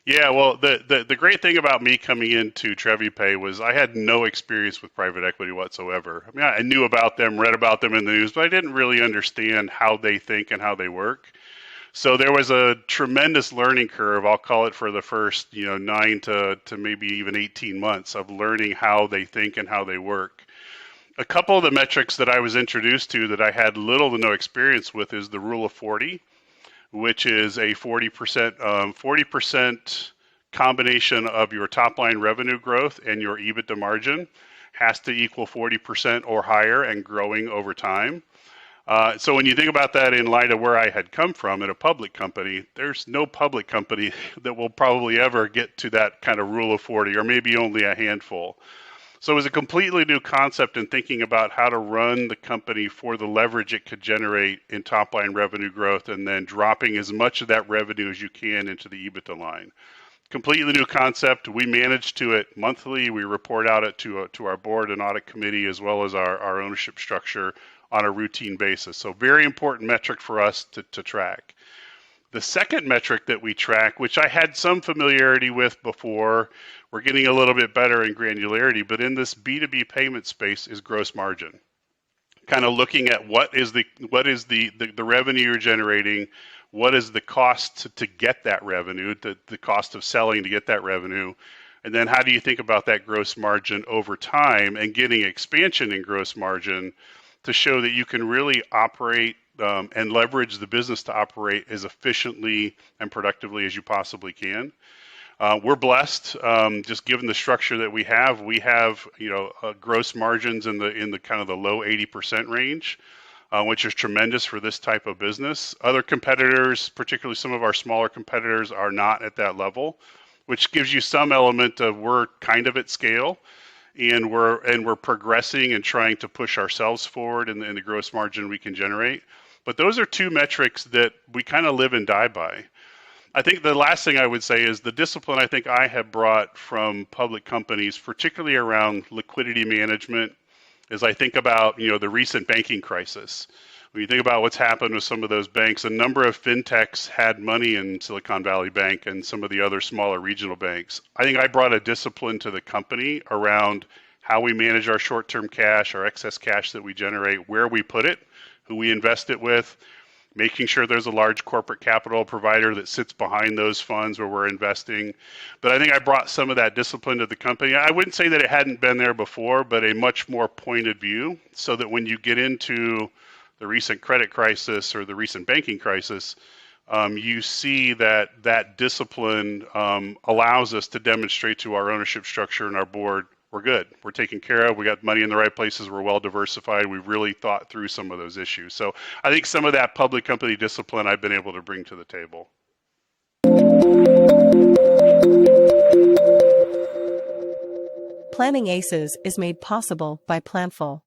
Yeah, well, the great thing about me coming into TreviPay was I had no experience with private equity whatsoever. I mean, I knew about them, read about them in the news, but I didn't really understand how they think and how they work. So there was a tremendous learning curve, I'll call it, for the first, 9 to maybe even 18 months of learning how they think and how they work. A couple of the metrics that I was introduced to that I had little to no experience with is the rule of 40, which is a 40% combination of your top line revenue growth and your EBITDA margin has to equal 40% or higher and growing over time. So when you think about that in light of where I had come from in a public company, there's no public company that will probably ever get to that kind of rule of 40, or maybe only a handful. So it was a completely new concept in thinking about how to run the company for the leverage it could generate in top line revenue growth and then dropping as much of that revenue as you can into the EBITDA line. Completely new concept. We manage to it monthly. We report out it to our board and audit committee as well as our ownership structure on a routine basis. So very important metric for us to track. The second metric that we track, which I had some familiarity with before, we're getting a little bit better in granularity, but in this B2B payment space is gross margin. Kind of looking at what is the revenue you're generating, what is the cost to get that revenue, the cost of selling to get that revenue, and then how do you think about that gross margin over time and getting expansion in gross margin to show that you can really operate and leverage the business to operate as efficiently and productively as you possibly can. We're blessed, just given the structure that we have. We have, gross margins in the kind of the low 80% range, which is tremendous for this type of business. Other competitors, particularly some of our smaller competitors, are not at that level, which gives you some element of we're kind of at scale, and we're progressing and trying to push ourselves forward in the gross margin we can generate. But those are two metrics that we kind of live and die by. I think the last thing I would say is the discipline I think I have brought from public companies, particularly around liquidity management, as I think about, the recent banking crisis. When you think about what's happened with some of those banks, a number of fintechs had money in Silicon Valley Bank and some of the other smaller regional banks. I think I brought a discipline to the company around how we manage our short-term cash, our excess cash that we generate, where we put it, who we invest it with, making sure there's a large corporate capital provider that sits behind those funds where we're investing. But I think I brought some of that discipline to the company. I wouldn't say that it hadn't been there before, but a much more pointed view so that when you get into the recent credit crisis or the recent banking crisis, you see that discipline allows us to demonstrate to our ownership structure and our board, we're good. We're taken care of. We got money in the right places. We're well diversified. We've really thought through some of those issues. So I think some of that public company discipline I've been able to bring to the table. Planning Aces is made possible by Planful.